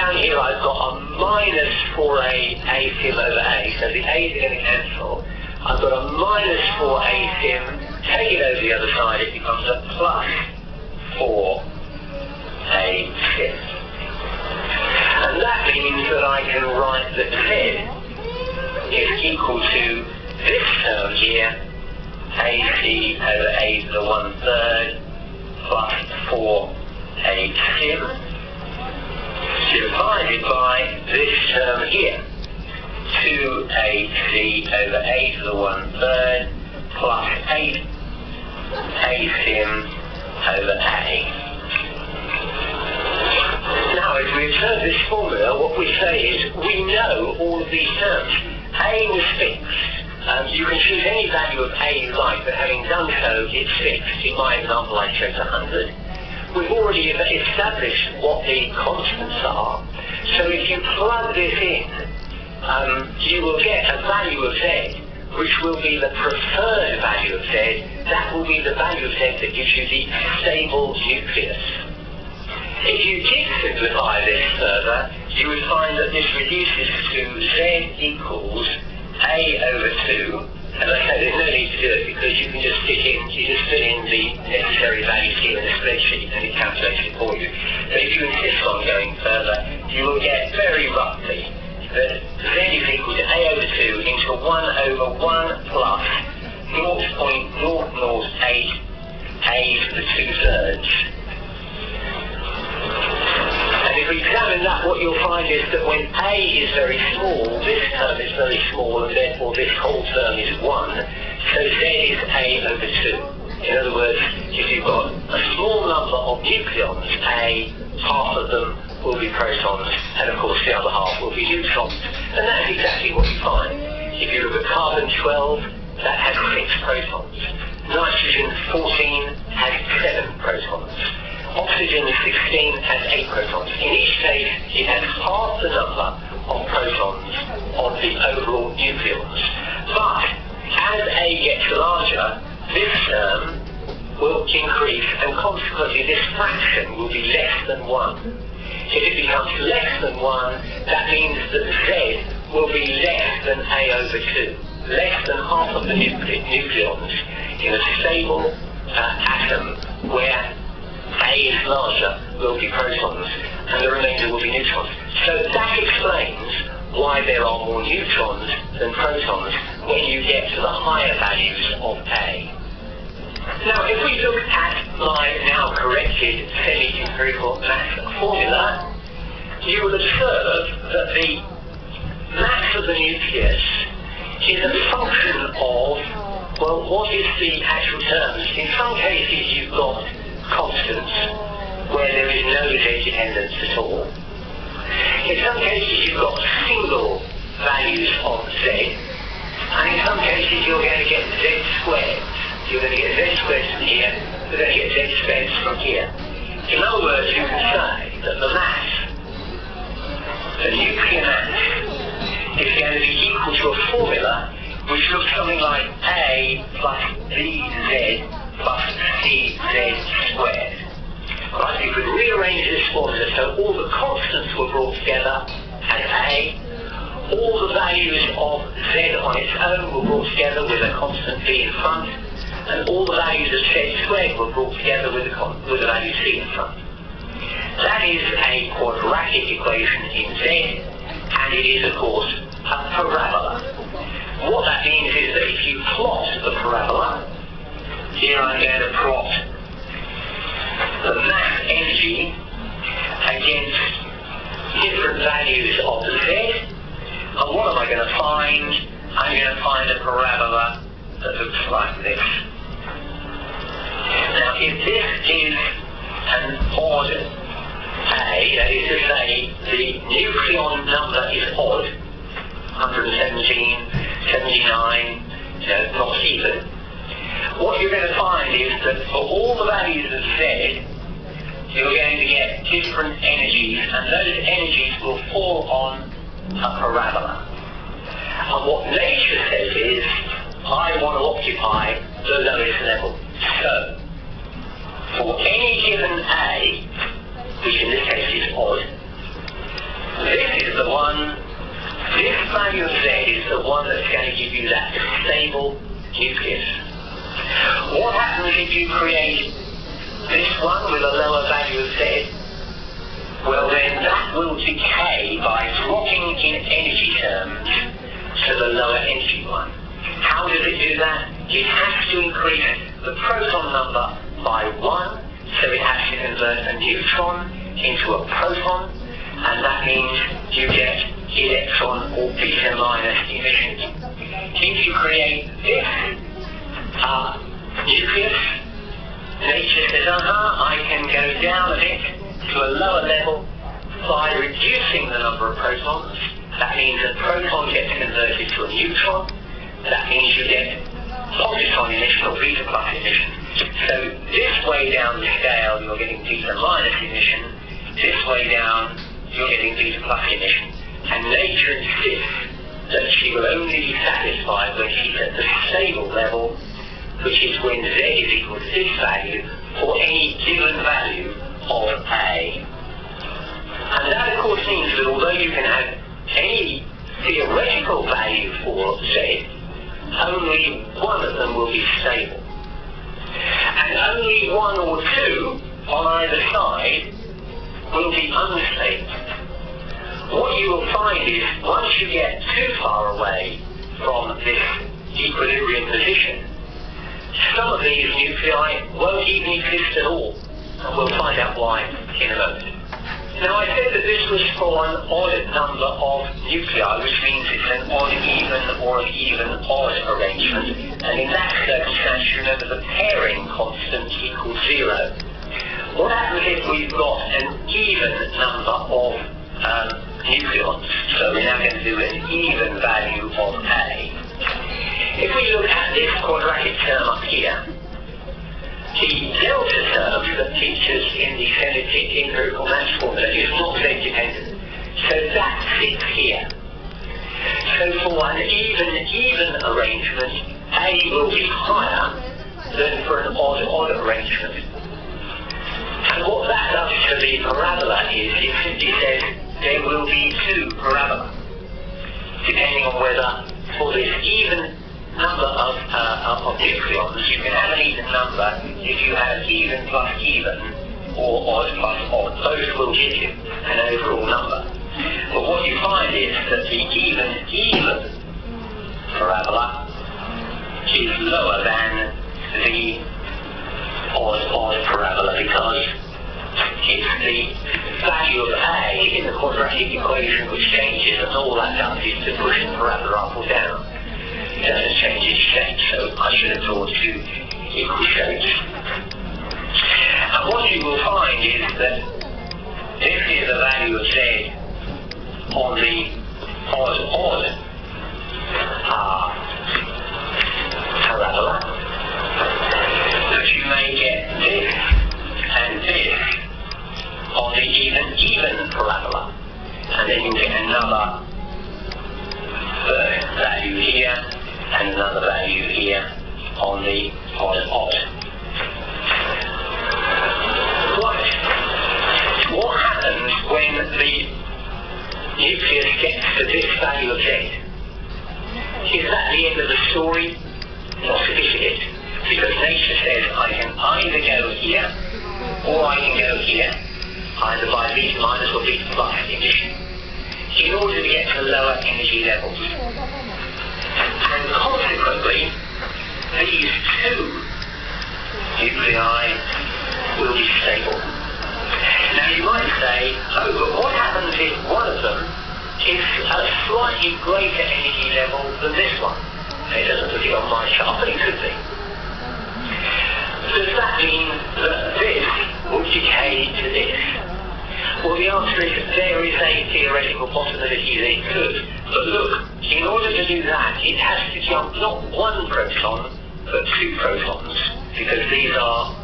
down here I've got a minus 4a sim over a, so the a's are going to cancel. I've got a minus 4a sim, take it over the other side, it becomes a plus 4a sim. And that means that I can write that z is equal to this term here, ac over a to the 1/3 plus 4a sim, divided by this term here, 2ac over a to the 1/3 plus 8a sim over a. Now, as we observe this formula, what we say is we know all of these terms. A was fixed. You can choose any value of a you like, but having done so, it's fixed. In my example, I chose 100. We've already established what the constants are, so if you plug this in, you will get a value of z, which will be the preferred value of z. That will be the value of z that gives you the stable nucleus. If you did simplify this further, you would find that this reduces to z equals a over 2. As I say, there's no need to do it because you can just fill in the necessary values here in the spreadsheet and it calculates it for you. But if you insist on going further, you will get very roughly that z is equal to a over 2 into 1 over 1 plus 0.008 a to the 2/3. And if we examine that, what you'll find is that when a is very small, this term is very small, and therefore this whole term is 1, so z is a over 2. In other words, if you've got a small number of nucleons, a, half of them will be protons, and of course the other half will be neutrons. And that's exactly what you find. If you look at carbon-12, that has 6 protons. Nitrogen 14 has 7 protons. Oxygen 16 has 8 protons. In each case, it has half the number of protons of the overall nucleons. But as A gets larger, this term will increase, and consequently this fraction will be less than 1. If it becomes less than 1, that means that Z will be less than A over 2, less than half of the nucleons in a stable atom where A is larger will be protons and the remainder will be neutrons. So that explains why there are more neutrons than protons when you get to the higher values of A. Now, if we look at my now corrected semi-empirical mass formula, you will observe that the mass of the nucleus is a function of, well, what is the actual terms? In some cases you've got constants where there is no z dependence at all. In some cases you've got single values of z, and in some cases you're going to get z squared. You're going to get z squared from here, you're going to get z squared from here. In other words, you can say that the mass, the nuclear mass, is going to be equal to a formula which looks something like A plus BZ plus CZ squared. Right, you could rearrange this formula so all the constants were brought together as A, all the values of Z on its own were brought together with a constant B in front, and all the values of Z squared were brought together with the value C in front. That is a quadratic equation in Z, and it is of course a parabola. What that means is that if you plot the parabola, here I'm going to plot the mass energy against different values of Z, and what am I going to find? I'm going to find a parabola that looks like this. Now, if this is an odd A, that is to say the nucleon number is odd, 117, 79, not even, what you're going to find is that for all the values of Z, you're going to get different energies, and those energies will fall on a parabola. And what nature says is, I want to occupy the lowest level. So, for any given A, which in this case is odd, the one, this value of Z is the one that's going to give you that stable nucleus. What happens if you create this one with a lower value of Z? Well then that will decay by dropping in energy terms to the lower energy one. How does it do that? It has to increase the proton number by 1, so it has to convert a neutron into a proton, and that means you get electron or beta minus emissions. If you create this nucleus, nature says, I can go down a bit to a lower level by reducing the number of protons. That means a proton gets converted to a neutron. That means you get positron emission or beta plus emission. So this way down the scale you're getting beta minus emission. This way down you're getting beta plus emission. And nature insists that she will only be satisfied when she's at the stable level, which is when Z is equal to this value for any given value of A. And that of course means that although you can have any theoretical value for Z, only one of them will be stable. And only one or two on either side will be unstable. What you will find is, once you get too far away from this equilibrium position, some of these nuclei won't even exist at all. And we'll find out why in a moment. Now I said that this was for an odd number of nuclei, which means it's an odd-even or an even-odd arrangement. And in that circumstance, you remember the pairing constant equals 0. What happens if we've got an even number of nucleons? So we're now going to do an even value of A. If we look at this quadratic term up here, the delta term that features in the semi-peak empirical mass formula is not Z-dependent. So that sits here. So for an even arrangement, A will be higher than for an odd arrangement. And what that does to the parabola is it simply says there will be two parabola, depending on whether for this even number of nucleons, you can have an even number if you have even plus even or odd plus odd. Both will give you an overall number. But what you find is that the even parabola is lower than the odd parabola because it's the value of A in the quadratic equation which changes, and all that does is to push the parabola up or down. It doesn't change its shape, so I should have drawn two equal shapes. And what you will find is that this is the value of Z on the odd parabola. But you may get this and this on the even parabola. And then you get another value here and another value here on the odd. Right. What happens when the nucleus gets to this value of Z? Is that the end of the story? Not is it? Because nature says I can either go here or I can go here, either by beta minus or beta plus emission, in order to get to lower energy levels. And consequently, these two nuclei will be stable. Now you might say, oh, but what happens if one of them is at a slightly greater energy level than this one? It doesn't look it on my chart, but it could be. Does that mean that this will decay to this? Well, the answer is there is a theoretical possibility that it could. But look, in order to do that, it has to jump not one proton, but two protons, because these are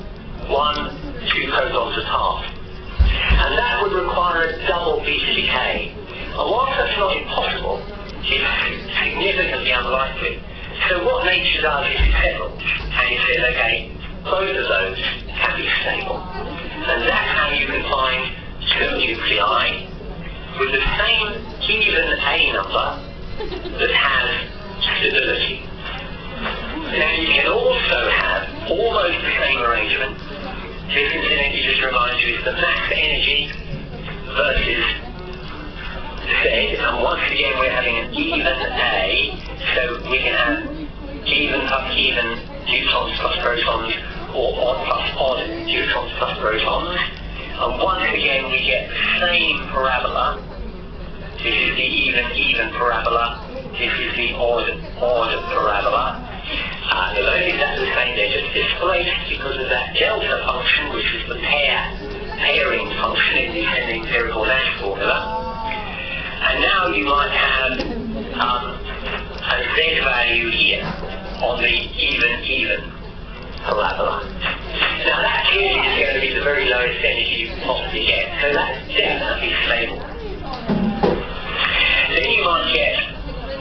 2 protons apart. And that would require a double beta decay. And whilst that's not impossible, it's significantly unlikely. So what nature does is it settles, and it says, okay, both of those can be stable. And that's how you can find two nuclei with the same even A number that has stability. Now you can also have almost the same arrangement. This incidentally just reminds you is the max energy versus Z, and once again we're having an even A, so we can have even plus even neutrons plus protons, or odd plus odd neutrons plus protons, and once again we get the same parabola. This is the even parabola, this is the odd parabola. The values are exactly the same, they're just displaced because of that delta function, which is the pairing function in the empirical Nash formula. And now you might have a Z value here on the even parabola. Now that clearly is going to be the very lowest energy you can possibly get, so that's definitely stable. Then you might get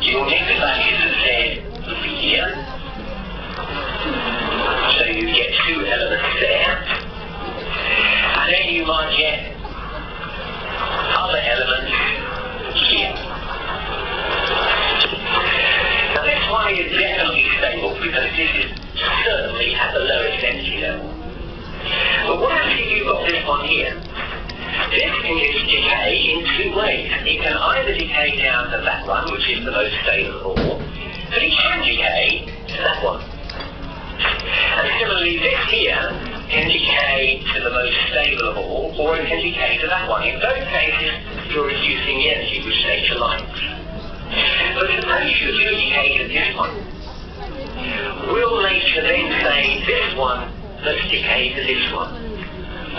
your next values of Z would be here. So you get two elements there. And then you might get other elements here. Now this one is definitely stable because this is certainly at the lowest energy level. But what else if you've got this one here? This can decay in two ways. It can either decay down to that one, which is the most stable of all, but it can decay to that one. And similarly, this here can decay to the most stable of all, or it can decay to that one. In both cases, you're reducing the energy which nature likes. But suppose you do decay to this one. Will nature then say, this one must decay to this one?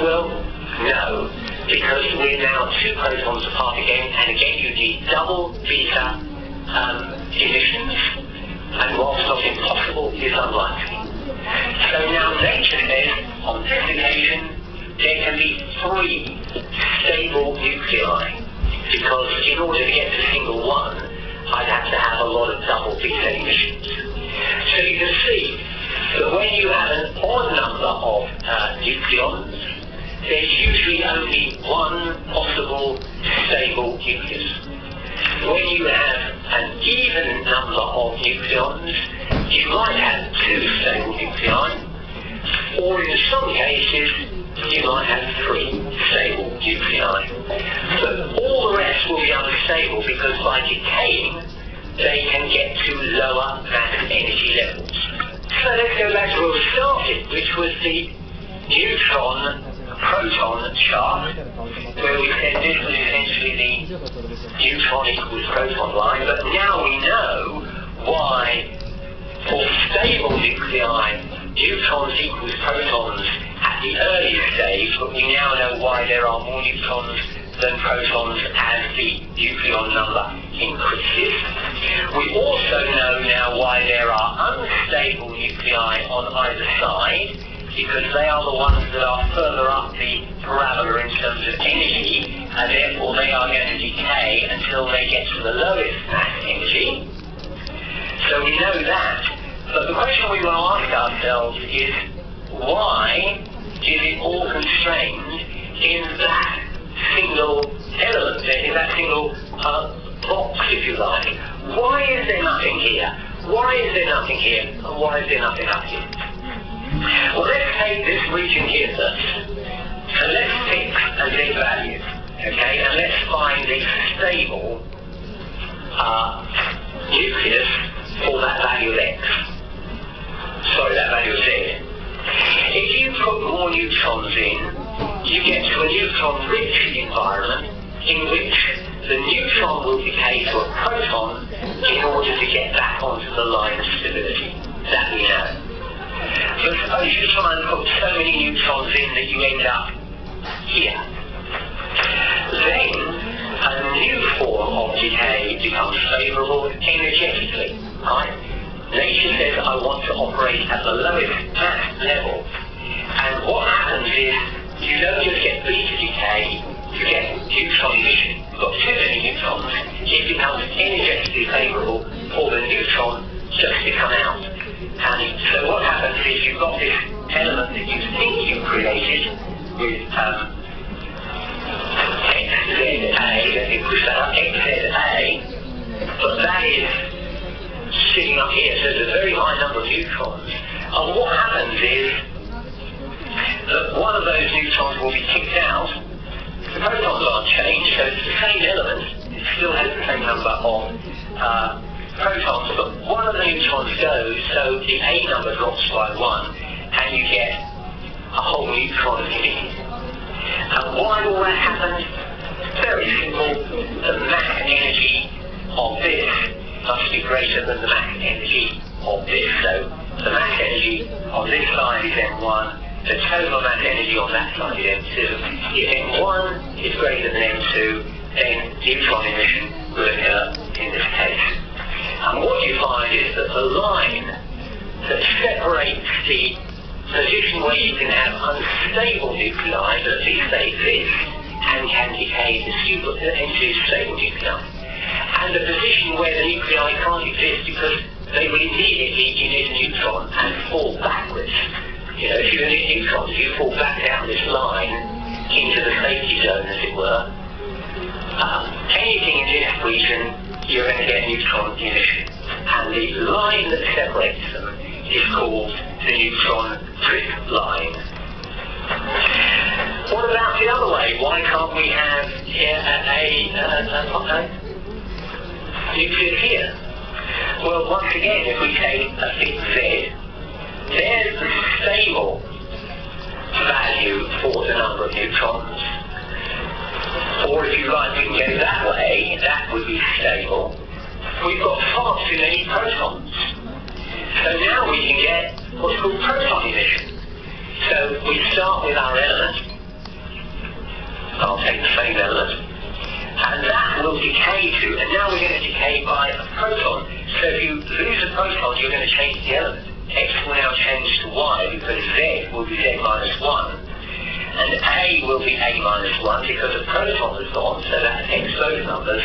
Well, no, because we're now two protons apart again, and again you need double beta emissions, and whilst not impossible, is unlikely. So now nature says, on this occasion, there can be three stable nuclei, because in order to get to single one, I'd have to have a lot of double beta emissions. So you can see that when you have an odd number of nucleons, there's usually only one possible stable nucleus. When you have an even number of nucleons, you might have two stable nuclei, or in some cases, you might have three stable nuclei. But all the rest will be unstable because by decaying, they can get to lower mass energy levels. So let's go back to where we started, which was the neutron-proton chart, where we said this was essentially the neutron equals proton line, but now we know why for stable nuclei, neutrons equals protons at the earliest stage, but we now know why there are more neutrons than protons as the nucleon number increases. We also know now why there are unstable nuclei on either side, because they are the ones that are further up the parabola in terms of energy, and therefore they are going to decay until they get to the lowest mass energy. So we know that. But the question we want to ask ourselves is, why is it all constrained in that single element, in that single box, if you like? Why is there nothing here? Why is there nothing here? And why is there nothing up here? Well, let's take this region here first. And let's fix a Z value, okay? And let's find the stable nucleus for that value of X. Sorry, that value of Z. If you put more neutrons in, you get to a neutron-rich environment in which the neutron will decay to a proton in order to get back onto the line of stability. That we know. So suppose you try and put so many neutrons in that you end up here. Then a new form of decay becomes favourable energetically, right? Nature says I want to operate at the lowest mass level. And what happens is you don't just get beta decay, you get neutron emission. You've got too many neutrons, it becomes energetically favourable for the neutron just to come out. And so what happens is you've got this element that you think you created with XZA, let me push that up, XZA, high number of neutrons. And what happens is that one of those neutrons will be kicked out. The protons aren't changed, so it's the same element. It still has the same number of protons, but one of the neutrons goes, so the A number drops by 1, and you get a whole neutron emitted. And why will that happen? Very simple. The mass energy of this must be greater than the mass energy of this. So the mass energy on this side is M1, the total mass energy on that side is M2. If M1 is greater than M2, then neutron emission will occur in this case. And what you find is that the line that separates the position where you can have unstable nuclei, but at least they exist, and can decay into stable nuclei, and the position where the nuclei can't exist because they will immediately emit a neutron and fall backwards. You know, if you emit neutrons, you fall back down this line into the safety zone, as it were. Anything in this region, you're going to get neutron emission. And the line that separates them is called the neutron drift line. What about the other way? Why can't we have a nucleus here? Well, once again, if we take a big Z, there's the stable value for the number of neutrons. Or if you like, we can get it that way, that would be stable. We've got far too many protons. So now we can get what's called proton emission. So we start with our element. I'll take the same element. And that will decay to, and now we're going to decay by a proton. So if you lose a proton, you're going to change the element. X will now change to Y because Z will be Z minus 1. And A will be A minus 1 because a proton is gone, so that affects those numbers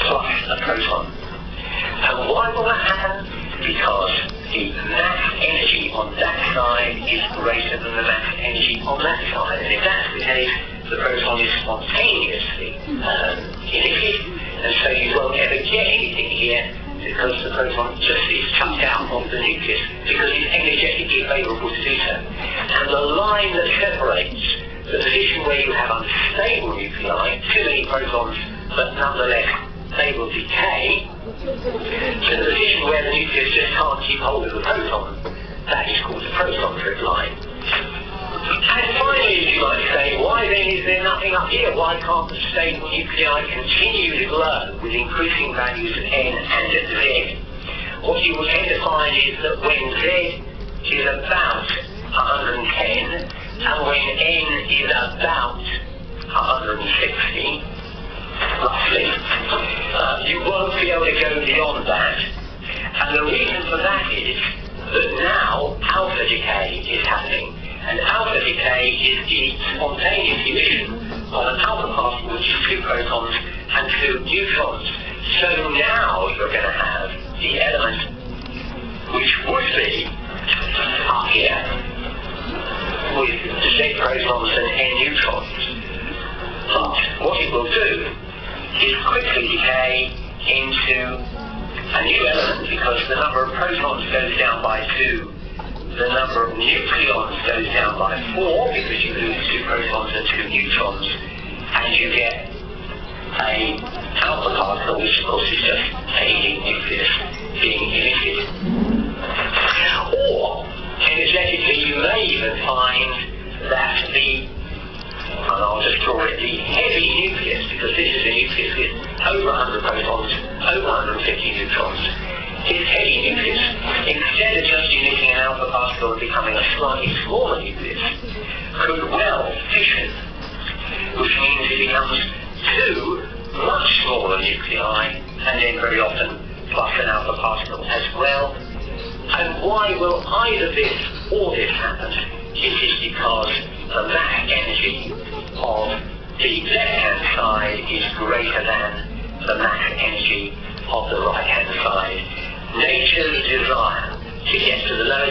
plus a proton. And why will that happen? Because the mass energy on that side is greater than the mass energy on that side. And if that's the case, the proton is spontaneously emitted, and so you won't ever get anything here because the proton just is chucked out of the nucleus because it's energetically favourable to do so. And the line that separates the position where you have unstable nuclei, too many protons, but nonetheless they will decay, to the position where the nucleus just can't keep hold of the proton, that is called the proton drift line. And finally, as you might say, why then is there nothing up here? Why can't the stable nuclei continue to glow with increasing values of N and of Z? What you will tend to find is that when Z is about 110, and when N is about 160, roughly, you won't be able to go beyond that. And the reason for that is that now alpha decay is happening. And alpha decay is the spontaneous emission of an alpha particle, which is 2 protons and 2 neutrons. So now you're going to have the element which would be up here with Z protons and N neutrons. But what it will do is quickly decay into a new element because the number of protons goes down by 2. The number of nucleons goes down by 4 because you lose 2 protons and 2 neutrons, and you get a alpha particle, which of course is just a helium nucleus being emitted. Or, energetically, you may even find that and I'll just draw it, the heavy nucleus, because this is a nucleus with over 100 protons, over 150 neutrons. This heavy nucleus, instead of just emitting an alpha particle and becoming a slightly smaller nucleus, could well fission, which means it becomes 2 much smaller nuclei, and then very often plus an alpha particle as well. And why will either this or this happen? It is because the mass energy of the left-hand side is greater than the mass energy of the right-hand side. Nature's desire to get to the lowest